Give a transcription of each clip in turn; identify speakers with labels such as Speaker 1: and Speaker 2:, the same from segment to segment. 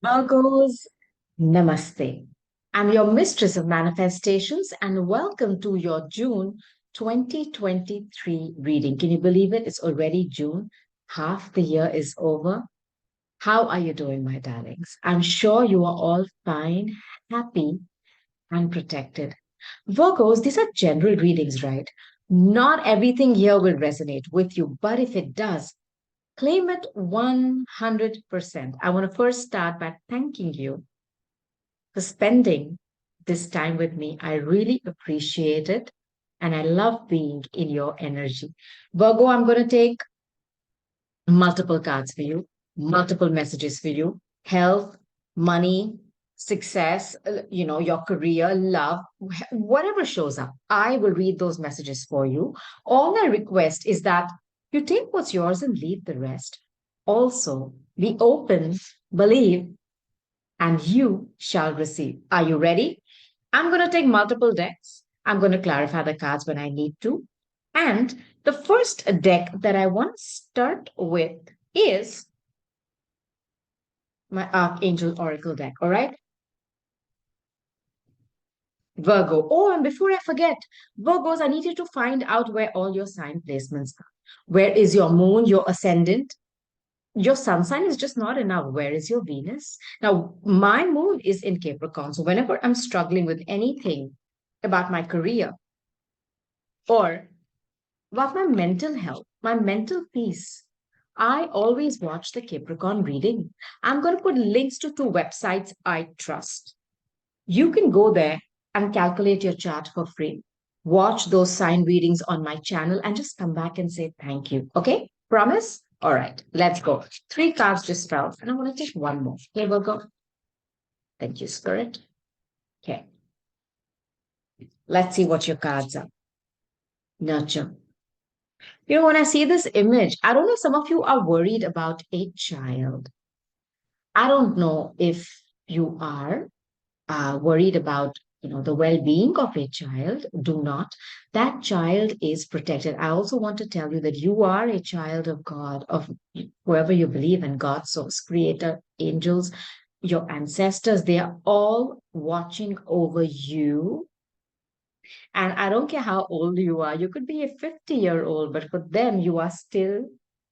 Speaker 1: Virgos, Namaste. I'm your mistress of manifestations and welcome to your June 2023 reading. Can you believe it? It's already June. Half the year is over. How are you doing, my darlings? I'm sure you are all fine, happy, and protected. Virgos, these are general readings, right? Not everything here will resonate with you, but if it does, claim it 100%. I want to first start by thanking you for spending this time with me. I really appreciate it. And I love being in your energy. Virgo, I'm going to take multiple cards for you, multiple messages for you, health, money, success, your career, love, whatever shows up. I will read those messages for you. All I request is that you take what's yours and leave the rest. Also, be open, believe, and you shall receive. Are you ready? I'm going to take multiple decks. I'm going to clarify the cards when I need to. And the first deck that I want to start with is my Archangel Oracle deck. All right. Virgo. Oh, and before I forget, Virgos, I need you to find out where all your sign placements are. Where is your moon, your ascendant? Your sun sign is just not enough. Where is your Venus? Now, my moon is in Capricorn. So whenever I'm struggling with anything about my career or about my mental health, my mental peace, I always watch the Capricorn reading. I'm going to put links to two websites I trust. You can go there and calculate your chart for free. Watch those sign readings on my channel and just come back and say thank you. Okay? Promise? All right, let's go. Three cards just fell, and I want to take one more. Okay, we'll go. Thank you, Spirit. Okay, let's see what your cards are. Nurture. When I see this image, I don't know if some of you are worried about a child. I don't know if you are worried about the well-being of a child. Do not. That child is protected. I also want to tell you that you are a child of God, of whoever you believe in, God, source, creator, angels, your ancestors. They are all watching over you. And I don't care how old you are. You could be a 50-year-old, but for them you are still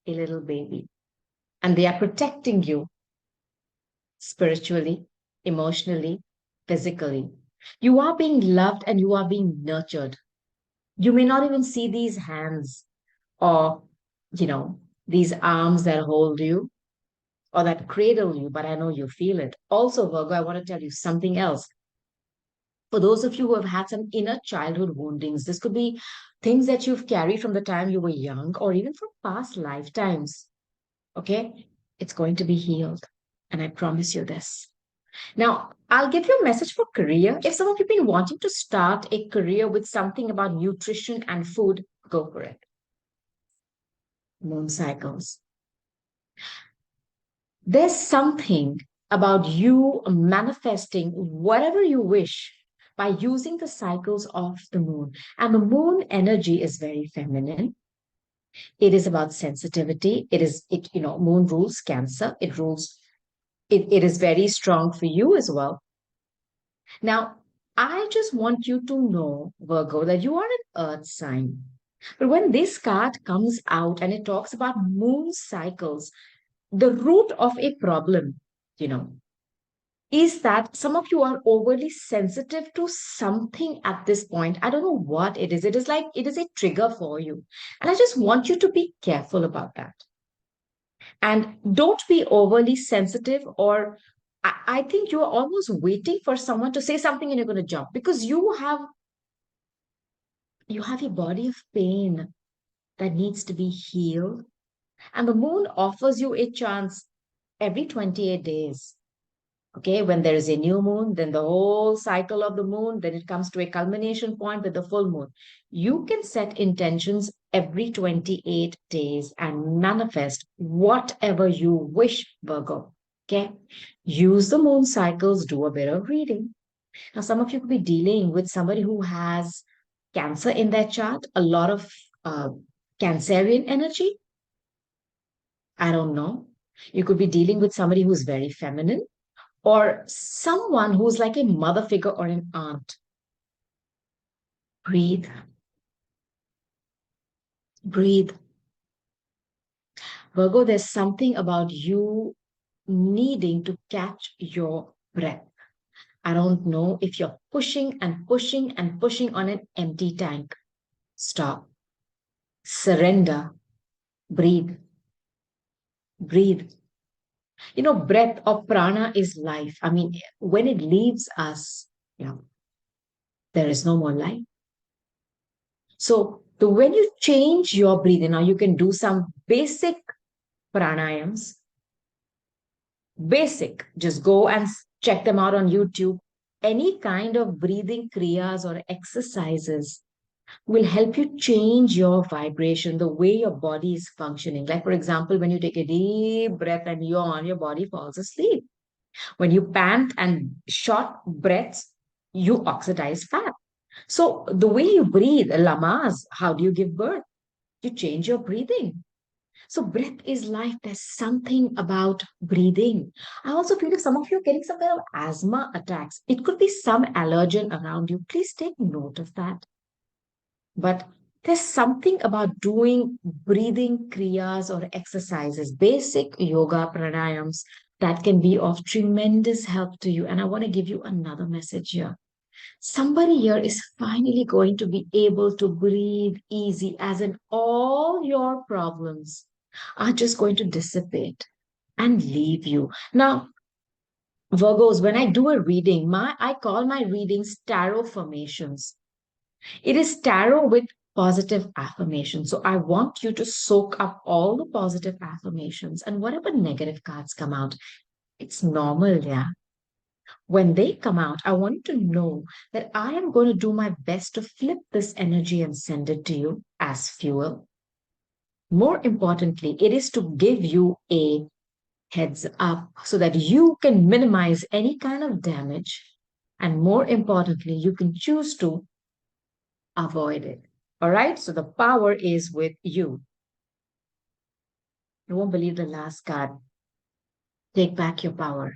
Speaker 1: a little baby, and they are protecting you spiritually, emotionally, physically. You are being loved and you are being nurtured. You may not even see these hands or, you know, these arms that hold you or that cradle you, but I know you feel it. Also, Virgo, I want to tell you something else. For those of you who have had some inner childhood woundings, this could be things that you've carried from the time you were young or even from past lifetimes. Okay? It's going to be healed. And I promise you this. Now, I'll give you a message for career. If some of you have been wanting to start a career with something about nutrition and food, go for it. Moon cycles. There's something about you manifesting whatever you wish by using the cycles of the moon. And the moon energy is very feminine. It is about sensitivity. Moon rules Cancer. It is very strong for you as well. Now, I just want you to know, Virgo, that you are an earth sign. But when this card comes out and it talks about moon cycles, the root of a problem, you know, is that some of you are overly sensitive to something at this point. I don't know what it is. It is like it is a trigger for you. And I just want you to be careful about that. And don't be overly sensitive, or I think you're almost waiting for someone to say something and you're going to jump because you have a body of pain that needs to be healed. And the moon offers you a chance every 28 days. Okay, when there is a new moon, then the whole cycle of the moon, then it comes to a culmination point with the full moon. You can set intentions every 28 days and manifest whatever you wish, Virgo. Okay, use the moon cycles, do a bit of reading. Now, some of you could be dealing with somebody who has Cancer in their chart, a lot of uh, Cancerian energy. I don't know. You could be dealing with somebody who's very feminine, or someone who's like a mother figure or an aunt. Breathe, breathe. Virgo, there's something about you needing to catch your breath. I don't know if you're pushing and pushing and pushing on an empty tank. Stop. Surrender. Breathe. Breathe. Breath or prana is life. I mean, when it leaves us, you know, there is no more life. So when you change your breathing, now you can do some basic pranayams. Basic. Just go and check them out on YouTube. Any kind of breathing kriyas or exercises will help you change your vibration, the way your body is functioning. Like, for example, when you take a deep breath and yawn, your body falls asleep. When you pant and short breaths, you oxidize fat. So the way you breathe, lamas, how do you give birth? You change your breathing. So breath is life. There's something about breathing. I also feel if some of you are getting some kind of asthma attacks, it could be some allergen around you. Please take note of that. But there's something about doing breathing kriyas or exercises, basic yoga pranayams that can be of tremendous help to you. And I want to give you another message here. Somebody here is finally going to be able to breathe easy, as in all your problems are just going to dissipate and leave you. Now, Virgos, when I do a reading, I call my readings tarot formations. It is tarot with positive affirmations. So I want you to soak up all the positive affirmations and whatever negative cards come out. It's normal, yeah. When they come out, I want you to know that I am going to do my best to flip this energy and send it to you as fuel. More importantly, it is to give you a heads up so that you can minimize any kind of damage. And more importantly, you can choose to avoid it. All right. So the power is with you. You won't believe the last card. Take back your power.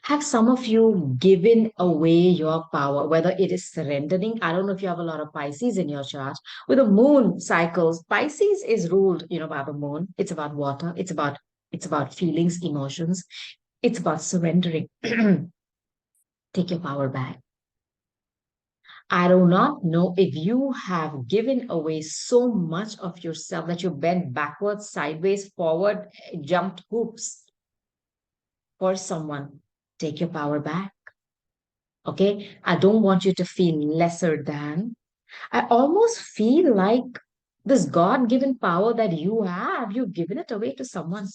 Speaker 1: Have some of you given away your power, whether it is surrendering? I don't know if you have a lot of Pisces in your chart. With the moon cycles, Pisces is ruled, by the moon. It's about water. It's about feelings, emotions. It's about surrendering. Take your power back. I do not know if you have given away so much of yourself that you bent backwards, sideways, forward, jumped hoops for someone. Take your power back. Okay. I don't want you to feel lesser than. I almost feel like this God given power that you have, you've given it away to someone.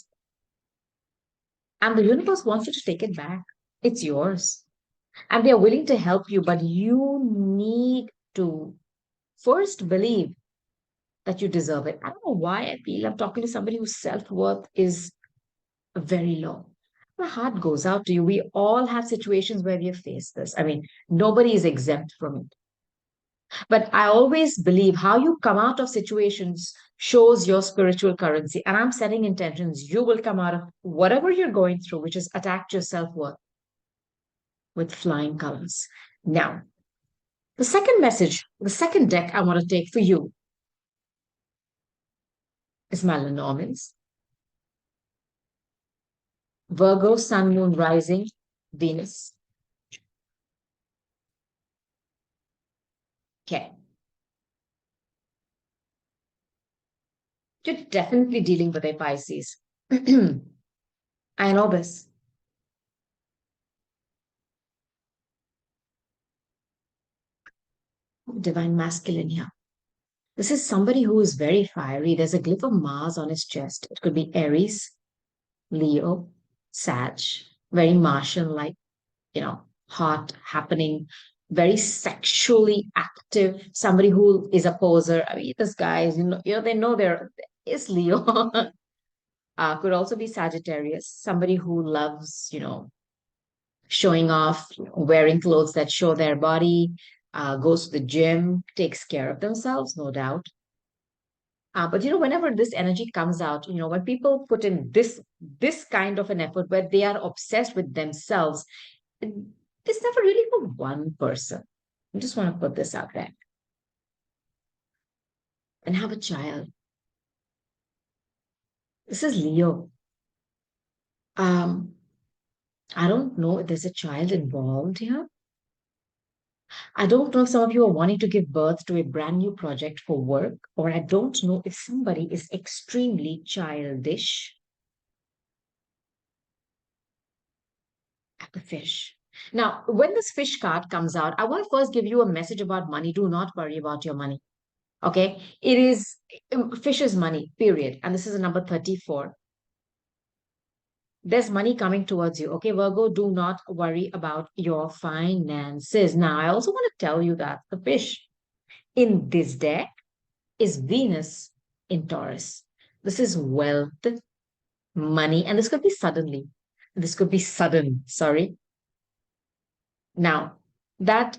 Speaker 1: And the universe wants you to take it back. It's yours. And they are willing to help you, but you need to first believe that you deserve it. I don't know why I feel I'm talking to somebody whose self worth is very low. My heart goes out to you. We all have situations where we have faced this. I mean, nobody is exempt from it. But I always believe how you come out of situations shows your spiritual currency. And I'm setting intentions. You will come out of whatever you're going through, which is attack your self worth with flying colors. Now, the second message, the second deck I want to take for you is my Lenormands. Virgo, Sun, Moon, Rising, Venus. Okay. You're definitely dealing with a Pisces. I know this. Divine masculine here. This is somebody who is very fiery. There's a glyph of Mars on his chest. It could be Aries, Leo, Sag, very Martian like, hot, happening, very sexually active, somebody who is a poser. I mean, this guy is, they know there is Leo. Could also be Sagittarius, somebody who loves, showing off, wearing clothes that show their body, goes to the gym, takes care of themselves, no doubt. But whenever this energy comes out, when people put in this kind of an effort where they are obsessed with themselves, it- it's never really for one person. I just want to put this out there and have a child. This is Leo. Um, I don't know if there's a child involved here. I don't know if some of you are wanting to give birth to a brand new project for work, or I don't know if somebody is extremely childish at the fish. Now, when this fish card comes out, I want to first give you a message about money. Do not worry about your money. Okay. It is fish is money, period. And this is a number 34. There's money coming towards you. Okay, Virgo, do not worry about your finances. Now, I also want to tell you that the fish in this deck is Venus in Taurus. This is wealth, money, and this could be suddenly. This could be sudden, sorry. Now, that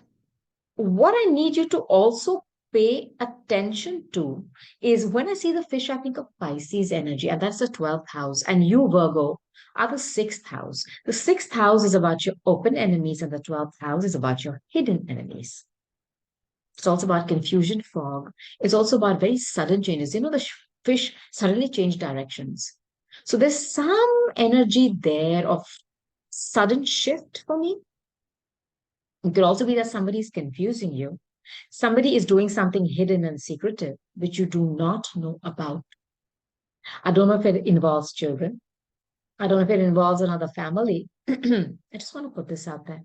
Speaker 1: what I need you to also pay attention to is when I see the fish, I think of Pisces energy, and that's the 12th house. And you, Virgo, are the sixth house. The sixth house is about your open enemies, and the 12th house is about your hidden enemies. It's also about confusion, fog. It's also about very sudden changes. The fish suddenly change directions. So there's some energy there of sudden shift for me. It could also be that somebody is confusing you. Somebody is doing something hidden and secretive, which you do not know about. I don't know if it involves children. I don't know if it involves another family. I just want to put this out there.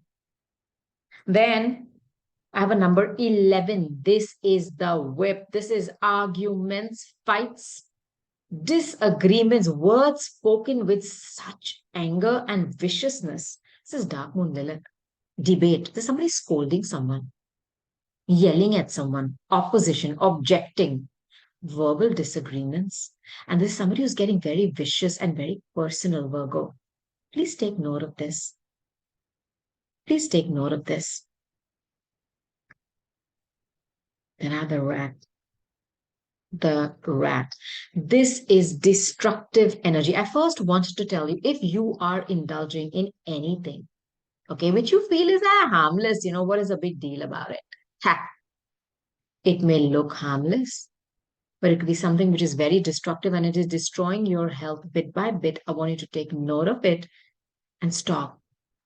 Speaker 1: Then I have a number 11. This is the whip. This is arguments, fights, disagreements, words spoken with such anger and viciousness. This is Dark Moon Lilith. Debate. There's somebody scolding someone, yelling at someone, opposition, objecting, verbal disagreements. And there's somebody who's getting very vicious and very personal, Virgo. Please take note of this. Please take note of this. Then I have the rat. The rat. This is destructive energy. I first wanted to tell you if you are indulging in anything, okay, which you feel is harmless, what is a big deal about it? Ha! It may look harmless, but it could be something which is very destructive and it is destroying your health bit by bit. I want you to take note of it and stop.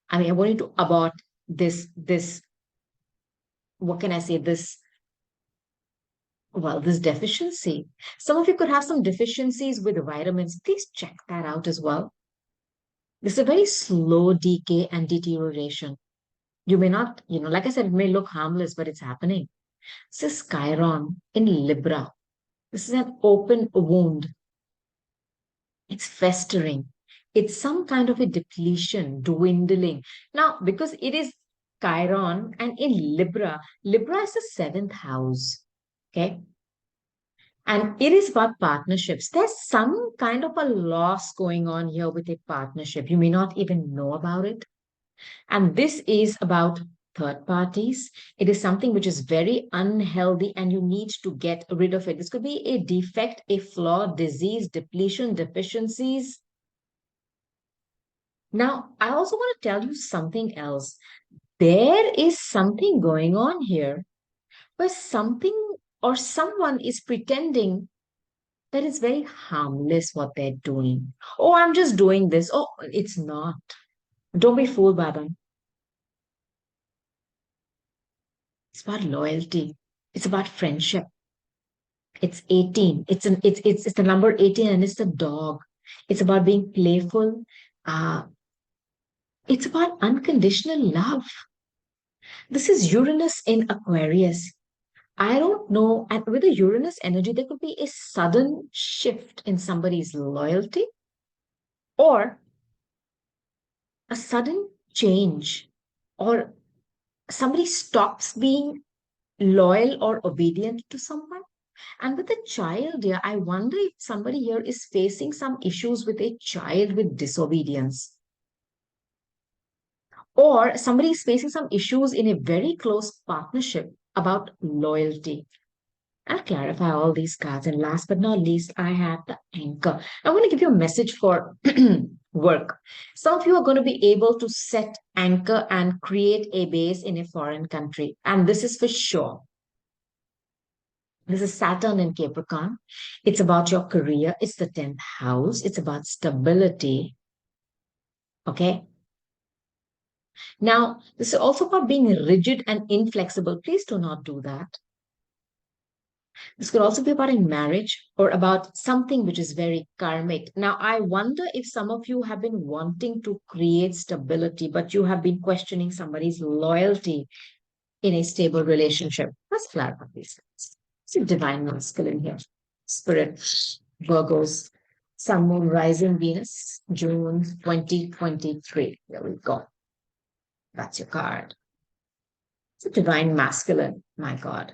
Speaker 1: I want you to abort this, what can I say, this deficiency. Some of you could have some deficiencies with vitamins. Please check that out as well. This is a very slow decay and deterioration. You may not, like I said, it may look harmless, but it's happening. This is Chiron in Libra. This is an open wound. It's festering. It's some kind of a depletion, dwindling. Now, because it is Chiron and in Libra, Libra is the seventh house. Okay. And it is about partnerships. There's some kind of a loss going on here with a partnership. You may not even know about it. And this is about third parties. It is something which is very unhealthy and you need to get rid of it. This could be a defect, a flaw, disease, depletion, deficiencies. Now, I also want to tell you something else. There is something going on here where something or someone is pretending that it's very harmless what they're doing. Oh, I'm just doing this. Oh, it's not. Don't be fooled by them. It's about loyalty. It's about friendship. It's 18. It's the number 18 and it's the dog. It's about being playful. Uh, it's about unconditional love. This is Uranus in Aquarius. I don't know. And with the Uranus energy, there could be a sudden shift in somebody's loyalty or a sudden change, or somebody stops being loyal or obedient to someone. And with a child here, I wonder if somebody here is facing some issues with a child with disobedience, or somebody is facing some issues in a very close partnership about loyalty. I'll clarify all these cards. And last but not least, I have the anchor. I'm going to give you a message for work. Some of you are going to be able to set anchor and create a base in a foreign country. And this is for sure. This is Saturn in Capricorn. It's about your career. It's the 10th house. It's about stability. Okay. Now, this is also about being rigid and inflexible. Please do not do that. This could also be about a marriage or about something which is very karmic. Now, I wonder if some of you have been wanting to create stability, but you have been questioning somebody's loyalty in a stable relationship. Let's clarify these things. It's a divine masculine here. Spirit, Virgos, Sun, Moon, Rising, Venus, June 2023. There we go. That's your card. It's a divine masculine, my God.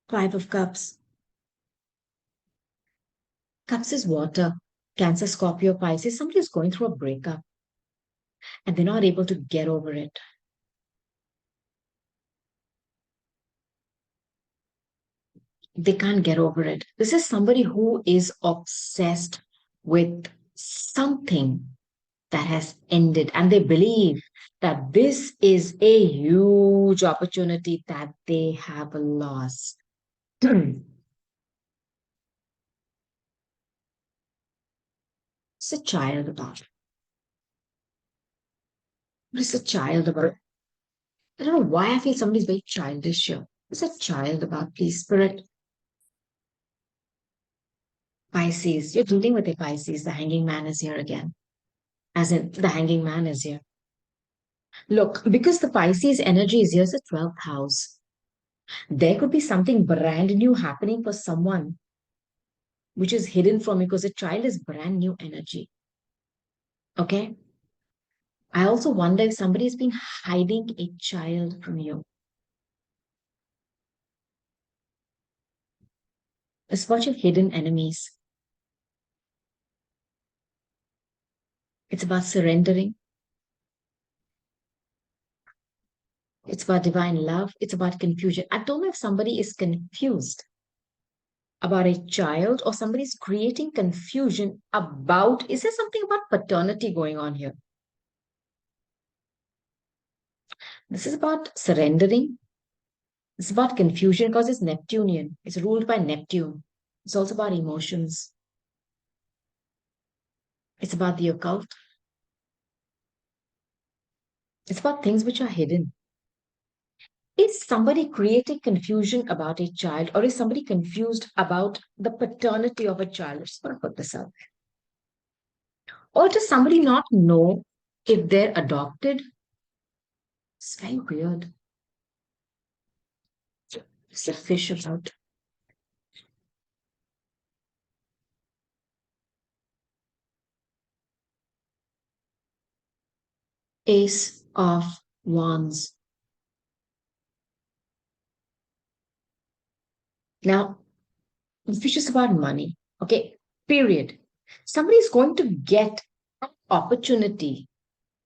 Speaker 1: Five of Cups. Cups is water. Cancer, Scorpio, Pisces. Somebody is going through a breakup and they're not able to get over it. They can't get over it. This is somebody who is obsessed with something that has ended and they believe that this is a huge opportunity that they have lost. It's a child about. What is a child about? I don't know why I feel somebody's very childish here. What's a child about, please, spirit? Pisces. You're dealing with a Pisces. The hanging man is here again. As in, the hanging man is here. Look, because the Pisces energy is here, it's the 12th house. There could be something brand new happening for someone which is hidden from you because a child is brand new energy. Okay? I also wonder if somebody has been hiding a child from you. It's about your hidden enemies. It's about surrendering. It's about divine love. It's about confusion. I don't know if somebody is confused about a child or somebody's creating confusion about, is there something about paternity going on here? This is about surrendering. It's about confusion because it's Neptunian. It's ruled by Neptune. It's also about emotions. It's about the occult. It's about things which are hidden. Is somebody creating confusion about a child or is somebody confused about the paternity of a child? I just want to put this out. Or does somebody not know if they're adopted? It's very weird. It's a fish about. Ace of Wands. Now, the fish is about money. Okay, period. Somebody is going to get an opportunity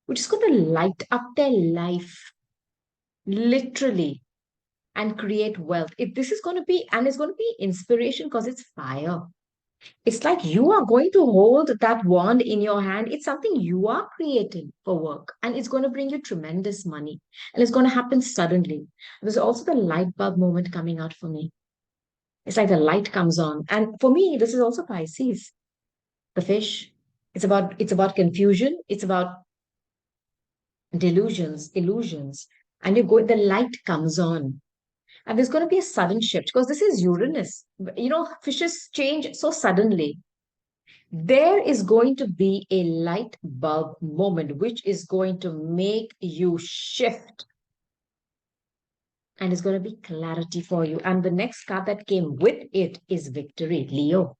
Speaker 1: which is going to light up their life literally and create wealth. If this is going to be, and it's going to be inspiration because it's fire. It's like you are going to hold that wand in your hand. It's something you are creating for work, and it's going to bring you tremendous money, and it's going to happen suddenly. There's also the light bulb moment coming out for me. It's like the light comes on, and for me, this is also Pisces, the fish. It's about confusion. It's about delusions, illusions, and the light comes on. And there's going to be a sudden shift because this is Uranus. Fishes change so suddenly. There is going to be a light bulb moment which is going to make you shift and it's going to be clarity for you. And the next card that came with it is victory, Leo.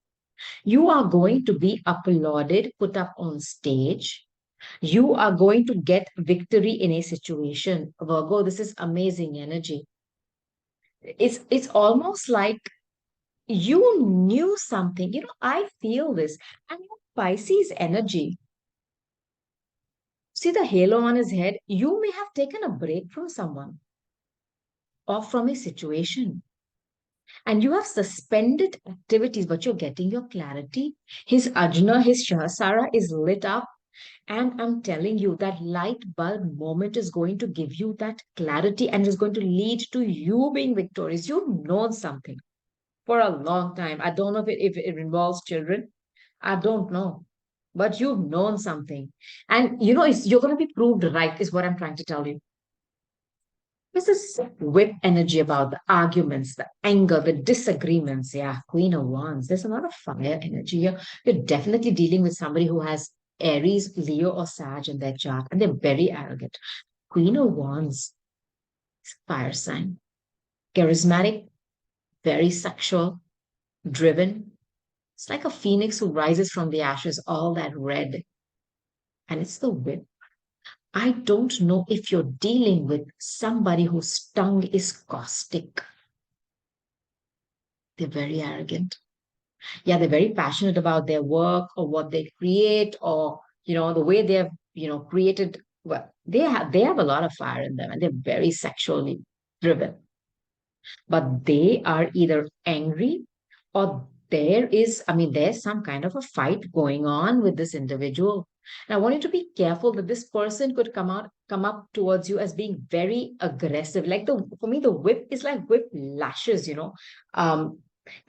Speaker 1: You are going to be applauded, put up on stage. You are going to get victory in a situation. Virgo, this is amazing energy. It's almost like you knew something. I feel this. And Pisces energy. See the halo on his head? You may have taken a break from someone. or from a situation. And you have suspended activities, but you're getting your clarity. His Ajna, his Shahasara is lit up. And I'm telling you, that light bulb moment is going to give you that clarity and is going to lead to you being victorious. You've known something for a long time. I don't know if it involves children. I don't know. But you've known something. And you're going to be proved right, is what I'm trying to tell you. This is whip energy about the arguments, the anger, the disagreements. Yeah, Queen of Wands. There's a lot of fire energy here. You're definitely dealing with somebody who has Aries, Leo, or Sag in their chart, and they're very arrogant. Queen of Wands is a fire sign. Charismatic, very sexual, driven. It's like a phoenix who rises from the ashes, all that red. And it's the whip. I don't know if you're dealing with somebody whose tongue is caustic. They're very arrogant. Yeah, they're very passionate about their work or what they create, or the way they have created. Well, they have a lot of fire in them, and they're very sexually driven, but they are either angry, or there's some kind of a fight going on with this individual. And I want you to be careful that this person could come up towards you as being very aggressive. Like, for me, the whip is like whip lashes. um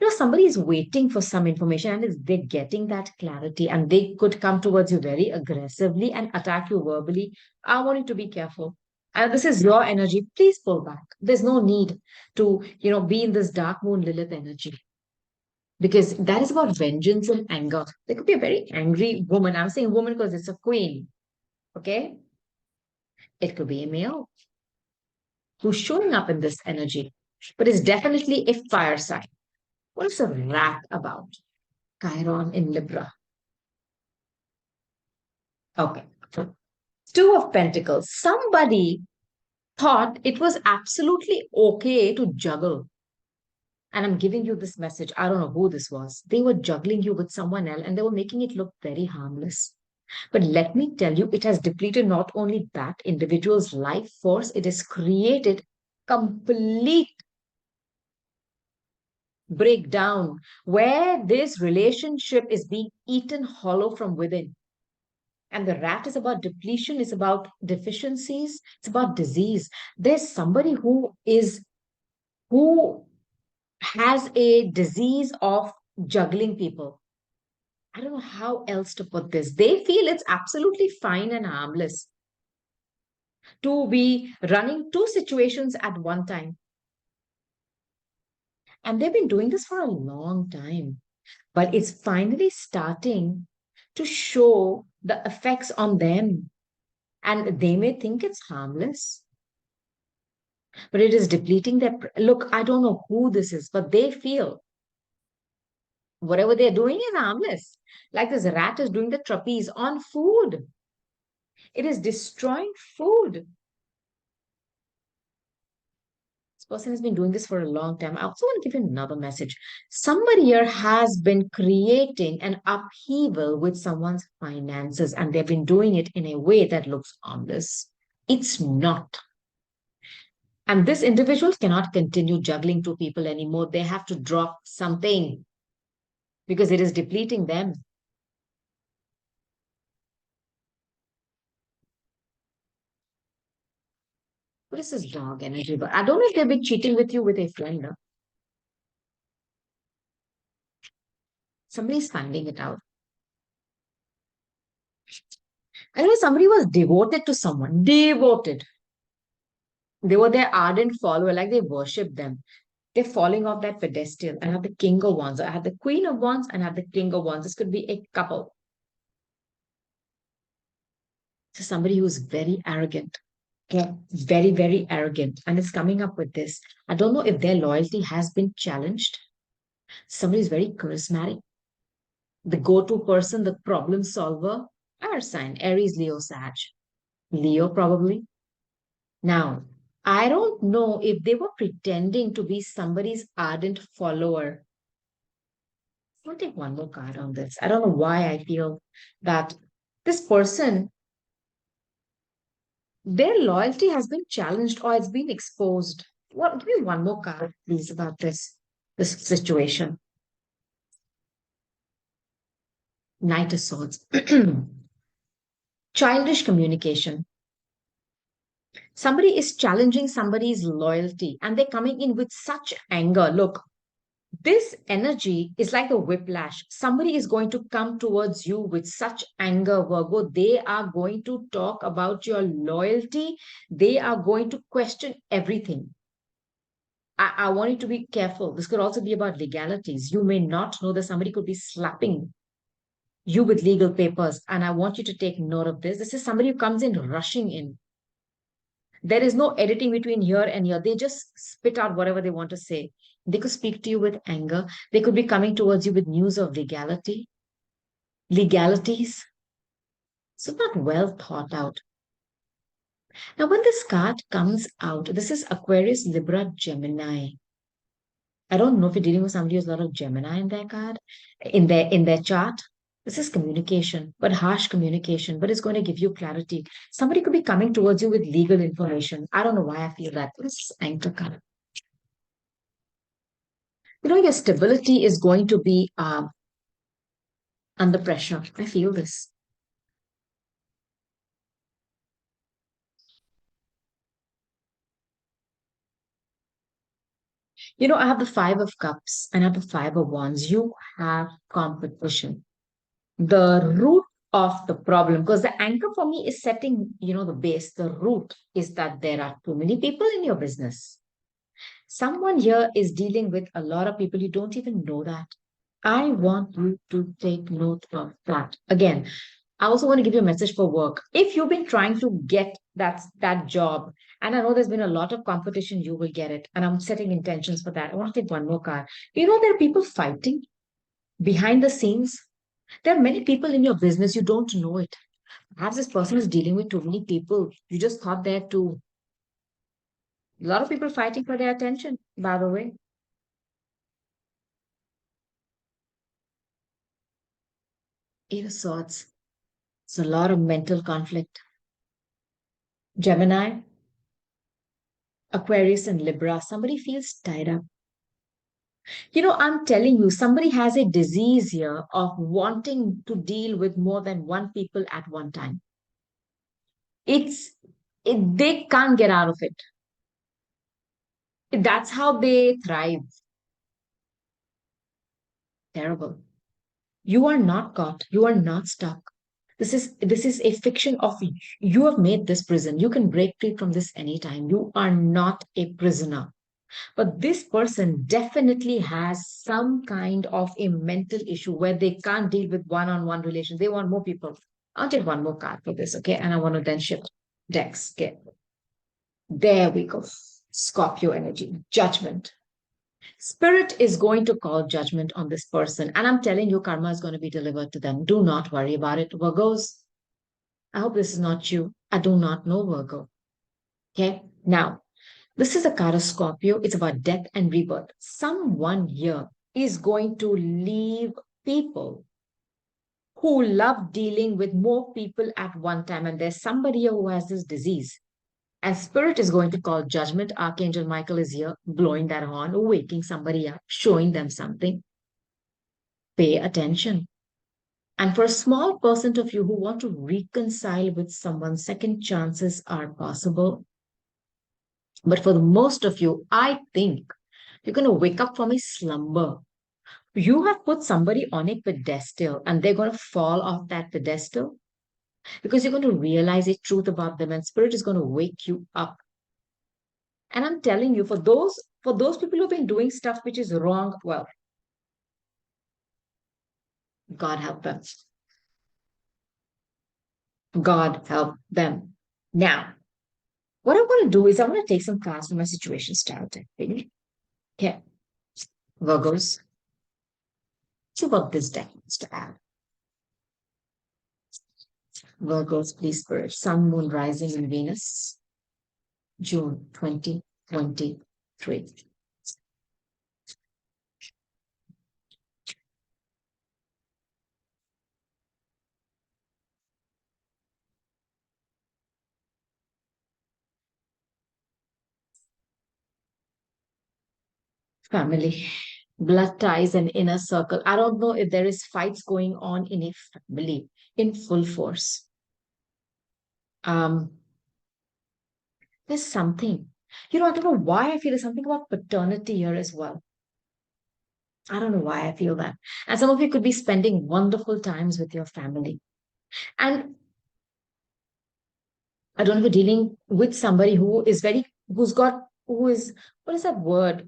Speaker 1: somebody is waiting for some information, and they're getting that clarity, and they could come towards you very aggressively and attack you verbally. I want you to be careful. And this is your energy. Please pull back. There's no need to, be in this dark moon Lilith energy, because that is about vengeance and anger. There could be a very angry woman. I'm saying woman because it's a queen. Okay. It could be a male who's showing up in this energy, but it's definitely a fire sign. What's a rat about? Chiron in Libra. Okay. Two of Pentacles. Somebody thought it was absolutely okay to juggle. And I'm giving you this message. I don't know who this was. They were juggling you with someone else, and they were making it look very harmless. But let me tell you, it has depleted not only that individual's life force, it has created complete breakdown where this relationship is being eaten hollow from within. And the rat is about depletion, it's about deficiencies, it's about disease. There's somebody who has a disease of juggling people. I don't know how else to put this. They feel it's absolutely fine and harmless to be running two situations at one time. And they've been doing this for a long time. But it's finally starting to show the effects on them. And they may think it's harmless, but it is depleting their. Look, I don't know who this is, but they feel whatever they're doing is harmless. Like this rat is doing the trapeze on food, it is destroying food. This person has been doing this for a long time. I also want to give you another message. Somebody here has been creating an upheaval with someone's finances, and they've been doing it in a way that looks harmless. It's not. And this individual cannot continue juggling two people anymore. They have to drop something because it is depleting them. What is this dog energy? But I don't know if they've been cheating with you with a friend. No? Somebody's finding it out. I know somebody was devoted to someone, devoted. They were their ardent follower, like they worship them. They're falling off that pedestal. I have the king of wands. I have the queen of wands and I have the king of wands. This could be a couple. So somebody who's very arrogant. Yeah, very, very arrogant. And it's coming up with this. I don't know if their loyalty has been challenged. Somebody is very charismatic, the go-to person, the problem solver. Our sign, Aries, Leo, Sag. Leo, probably. Now, I don't know if they were pretending to be somebody's ardent follower. I'll take one more card on this. I don't know why I feel that this person, their loyalty has been challenged or it's been exposed. What? Give me one more card, please, about this situation. Knight of Swords. Childish communication. Somebody is challenging somebody's loyalty and they're coming in with such anger. Look, this energy is like a whiplash. Somebody is going to come towards you with such anger, Virgo. They are going to talk about your loyalty. They are going to question everything. I want you to be careful. This could also be about legalities. You may not know that somebody could be slapping you with legal papers. And I want you to take note of this. This is somebody who comes in rushing in. There is no editing between here and here. They just spit out whatever they want to say. They could speak to you with anger. They could be coming towards you with news of legalities. So not well thought out. Now, when this card comes out, this is Aquarius, Libra, Gemini. I don't know if you're dealing with somebody who's a lot of Gemini in their card, in their chart. This is communication, but harsh communication, but it's going to give you clarity. Somebody could be coming towards you with legal information. I don't know why I feel that. This is anchor card. Your stability is going to be under pressure. I feel this. I have the Five of Cups and I have the Five of Wands. You have competition. The root of the problem, because the anchor for me is setting, the base. The root is that there are too many people in your business. Someone here is dealing with a lot of people. You don't even know that. I want you to take note of that. Again, I also want to give you a message for work. If you've been trying to get that job, and I know there's been a lot of competition, you will get it. And I'm setting intentions for that. I want to take one more card. There are people fighting behind the scenes. There are many people in your business, you don't know it. Perhaps this person is dealing with too many people. You just thought there too. A lot of people fighting for their attention, by the way. Eight of Swords. It's a lot of mental conflict. Gemini, Aquarius, and Libra. Somebody feels tied up. I'm telling you, somebody has a disease here of wanting to deal with more than one people at one time. They can't get out of it. That's how they thrive. Terrible. You are not caught. You are not stuck. This is a fiction of you have made this prison. You can break free from this anytime. You are not a prisoner. But this person definitely has some kind of a mental issue where they can't deal with one-on-one relations. They want more people. I'll take one more card for this, okay? And I want to then shift decks. Okay. There we go. Scorpio energy. Judgment. Spirit is going to call judgment on this person. And I'm telling you, karma is going to be delivered to them. Do not worry about it. Virgos, I hope this is not you. I do not know Virgo. Okay. Now, this is a card of Scorpio. It's about death and rebirth. Someone here is going to leave people who love dealing with more people at one time. And there's somebody here who has this disease. And spirit is going to call judgment. Archangel Michael is here blowing that horn, waking somebody up, showing them something. Pay attention. And for a small percent of you who want to reconcile with someone, second chances are possible. But for the most of you, I think you're going to wake up from a slumber. You have put somebody on a pedestal and they're going to fall off that pedestal because you're going to realize a truth about them and spirit is going to wake you up. And I'm telling you, for those people who've been doing stuff which is wrong, well, God help them. God help them. Now, what I want to do is I want to take some cards from my situation style deck. Okay. Virgos. See what this deck wants to add. Virgos, please, Spirit. Sun, Moon, Rising, and Venus. June 2023. Family, blood ties, and inner circle. I don't know if there is fights going on in a family in full force. Um, there's something. I don't know why I feel there's something about paternity here as well. I don't know why I feel that. And some of you could be spending wonderful times with your family. And I don't know if you're dealing with somebody who is, what is that word?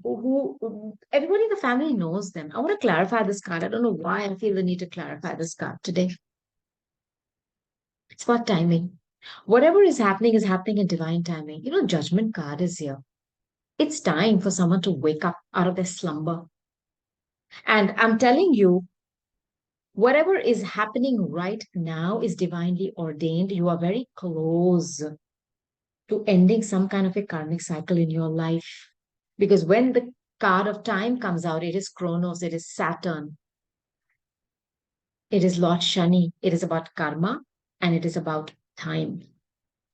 Speaker 1: Everybody in the family knows them. I want to clarify this card. I don't know why I feel the need to clarify this card today. It's about timing. Whatever is happening in divine timing. Judgment card is here. It's time for someone to wake up out of their slumber. And I'm telling you, whatever is happening right now is divinely ordained. You are very close to ending some kind of a karmic cycle in your life. Because when the card of time comes out, it is Chronos, it is Saturn, it is Lord Shani, it is about karma, and it is about time.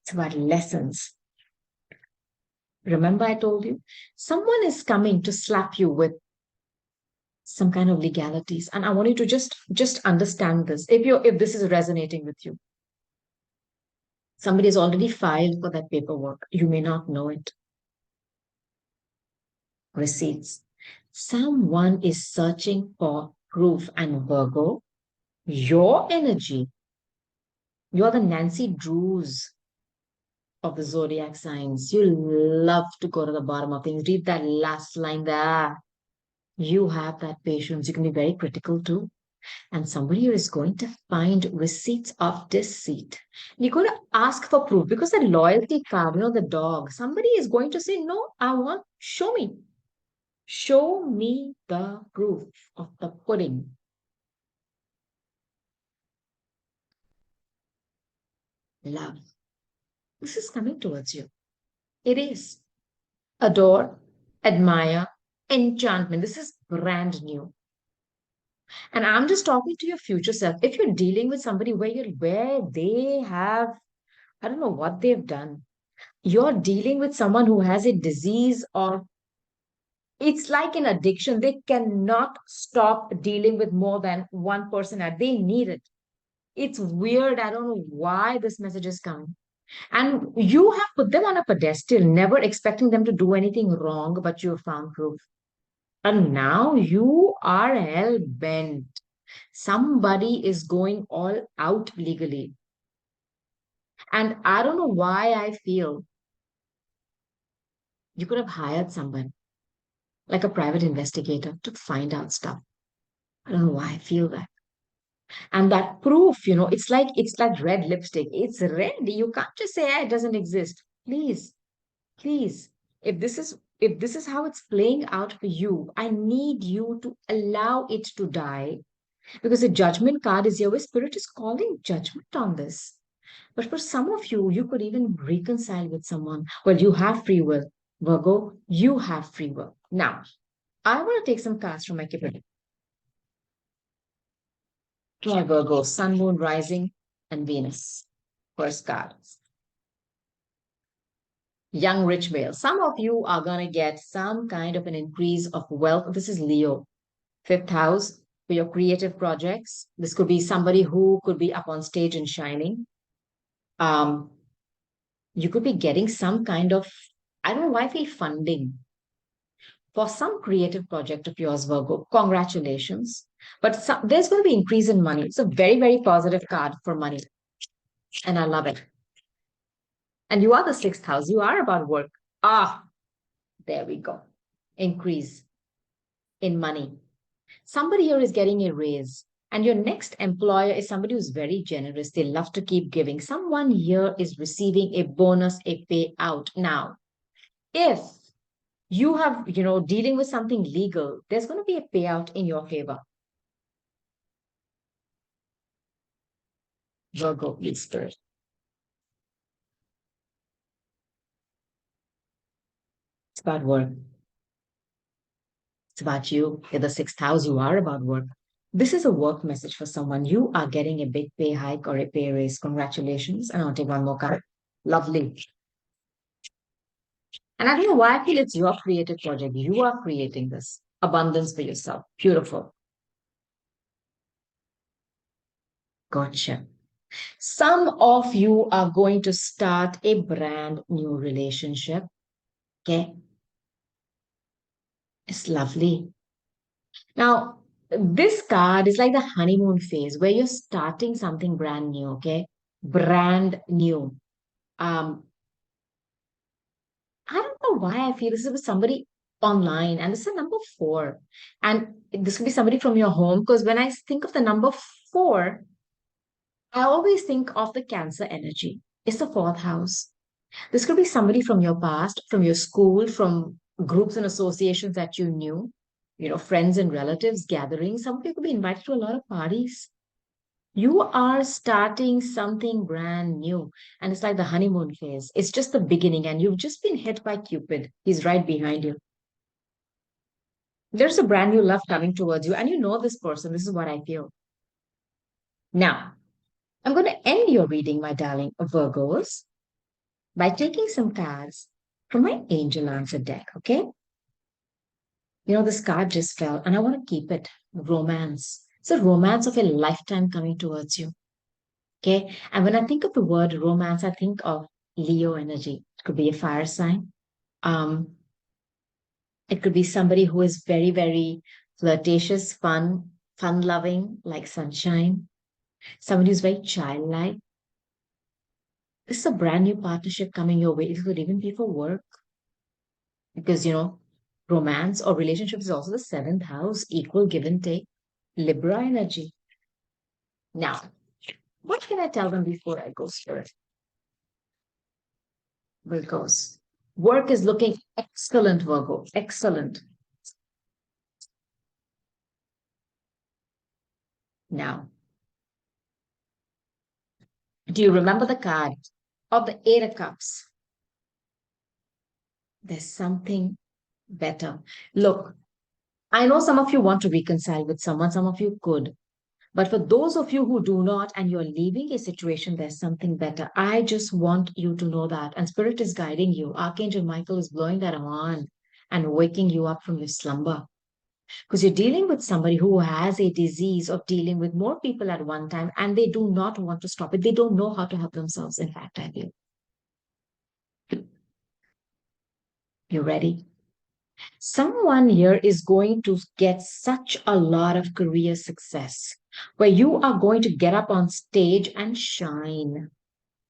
Speaker 1: It's about lessons. Remember, I told you, someone is coming to slap you with some kind of legalities, and I want you to just understand this. If this is resonating with you, somebody has already filed for that paperwork. You may not know it. Receipts. Someone is searching for proof, and Virgo, your energy, you're the Nancy Drews of the zodiac signs. You love to go to the bottom of things. Read that last line there. You have that patience. You can be very critical too. And somebody is going to find receipts of deceit. You're going to ask for proof because the loyalty card, the dog, somebody is going to say, no, show me. Show me the proof of the pudding. Love. This is coming towards you. It is. Adore, admire, enchantment. This is brand new. And I'm just talking to your future self. If you're dealing with somebody where they have, I don't know what they've done. You're dealing with someone who has a disease, or it's like an addiction. They cannot stop dealing with more than one person. They need it. It's weird. I don't know why this message is coming. And you have put them on a pedestal, never expecting them to do anything wrong, but you have found proof. And now you are hell bent. Somebody is going all out legally. And I don't know why I feel you could have hired someone like a private investigator to find out stuff. I don't know why I feel that. And that proof, it's like red lipstick. It's red. You can't just say, it doesn't exist. Please, if this is how it's playing out for you, I need you to allow it to die, because the judgment card is here where spirit is calling judgment on this. But for some of you, you could even reconcile with someone. Well, you have free will. Virgo, you have free will. Now, I want to take some cards from my keyboard. My Virgo, Sun, Moon, Rising, and Venus. First card. Young rich male. Some of you are going to get some kind of an increase of wealth. This is Leo, fifth house for your creative projects. This could be somebody who could be up on stage and shining. Um, you could be getting some kind of, I don't know why I feel funding for some creative project of yours, Virgo. Congratulations. But there's going to be increase in money. It's a very, very positive card for money. And I love it. And you are the sixth house. You are about work. Ah, there we go. Increase in money. Somebody here is getting a raise. And your next employer is somebody who's very generous. They love to keep giving. Someone here is receiving a bonus, a payout. Now, if you have, dealing with something legal, there's going to be a payout in your favor. Virgo, please, spirit. It's about work. It's about you. You're the sixth house. You are about work. This is a work message for someone. You are getting a big pay hike or a pay raise. Congratulations. And I'll take one more card. Lovely. And I don't know why I feel it's your creative project. You are creating this abundance for yourself. Beautiful. Gotcha. Some of you are going to start a brand new relationship. Okay. It's lovely. Now, this card is like the honeymoon phase where you're starting something brand new. Okay. Brand new. Um, I don't know why I feel this is with somebody online, and this is a number four. And this could be somebody from your home because when I think of the number four, I always think of the Cancer energy. It's the fourth house. This could be somebody from your past, from your school, from groups and associations that you know, friends and relatives gatherings. Some people could be invited to a lot of parties. You are starting something brand new, and it's like the honeymoon phase. It's just the beginning, and you've just been hit by Cupid. He's right behind you. There's a brand new love coming towards you, and you know this person. This is what I feel. Now, I'm going to end your reading, my darling Virgos, by taking some cards from my angel answer deck, okay? You know, this card just fell, and I want to keep it. Romance. It's a romance of a lifetime coming towards you, okay? And when I think of the word romance, I think of Leo energy. It could be a fire sign. Um, it could be somebody who is very, very flirtatious, fun loving, like sunshine. Somebody who's very childlike. This is a brand new partnership coming your way. It could even be for work because, you know, romance or relationship is also the seventh house, equal give and take, Libra energy. Now, what can I tell them before I go, Spirit? Virgos. Work is looking excellent, Virgo. Excellent. Now, do you remember the card of the Eight of Cups? There's something better. Look, I know some of you want to reconcile with someone, some of you could. But for those of you who do not and you're leaving a situation, there's something better. I just want you to know that. And Spirit is guiding you. Archangel Michael is blowing that on and waking you up from your slumber. Because you're dealing with somebody who has a disease of dealing with more people at one time and they do not want to stop it. They don't know how to help themselves. In fact, I feel. You ready? Someone here is going to get such a lot of career success where you are going to get up on stage and shine.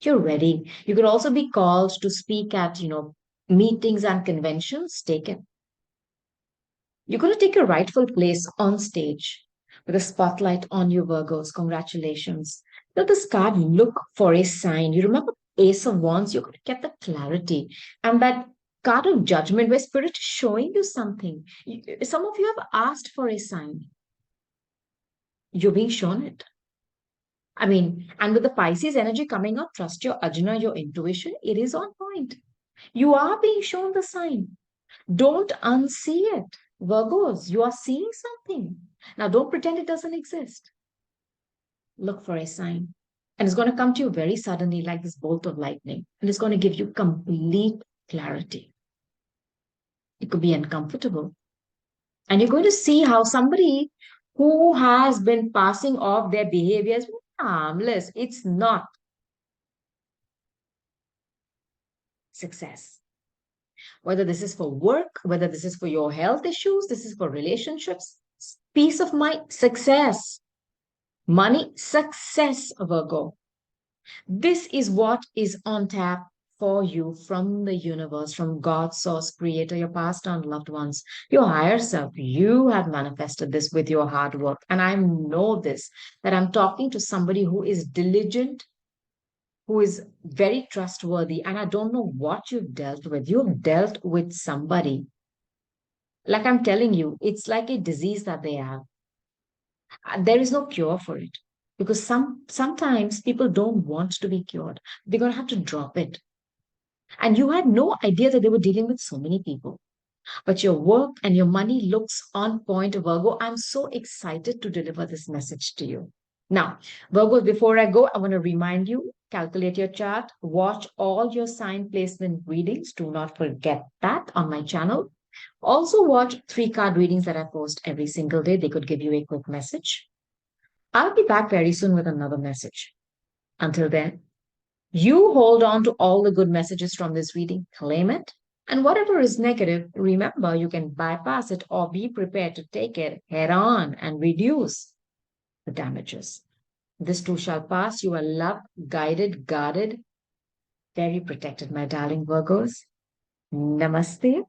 Speaker 1: You're ready. You could also be called to speak at, you know, meetings and conventions. Take it. You're going to take your rightful place on stage with a spotlight on you, Virgos. Congratulations. Let this card look for a sign. You remember Ace of Wands, you're going to get the clarity. And that card of judgment where spirit is showing you something. Some of you have asked for a sign. You're being shown it. I mean, and with the Pisces energy coming up, trust your Ajna, your intuition, it is on point. You are being shown the sign. Don't unsee it. Virgos, you are seeing something. Now, don't pretend it doesn't exist. Look for a sign. And it's going to come to you very suddenly, like this bolt of lightning. And it's going to give you complete clarity. It could be uncomfortable. And you're going to see how somebody who has been passing off their behaviors harmless, it's not success. Whether this is for work, whether this is for your health issues, this is for relationships, peace of mind, success, money, success, Virgo. This is what is on tap for you from the universe, from God, source, creator, your past and loved ones, your higher self. You have manifested this with your hard work. And I know this, that I'm talking to somebody who is diligent, who is very trustworthy. And I don't know what you've dealt with. You've dealt with somebody. Like I'm telling you, it's like a disease that they have. There is no cure for it because sometimes people don't want to be cured. They're going to have to drop it. And you had no idea that they were dealing with so many people. But your work and your money looks on point, Virgo. I'm so excited to deliver this message to you. Now, Virgo, before I go, I want to remind you, calculate your chart, watch all your sign placement readings. Do not forget that on my channel. Also watch 3 card readings that I post every single day. They could give you a quick message. I'll be back very soon with another message. Until then, you hold on to all the good messages from this reading, claim it, and whatever is negative, remember you can bypass it or be prepared to take it head on and reduce the damages. This too shall pass. You are loved, guided, guarded, very protected, my darling Virgos. Namaste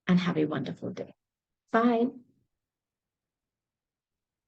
Speaker 1: and have a wonderful day. Bye.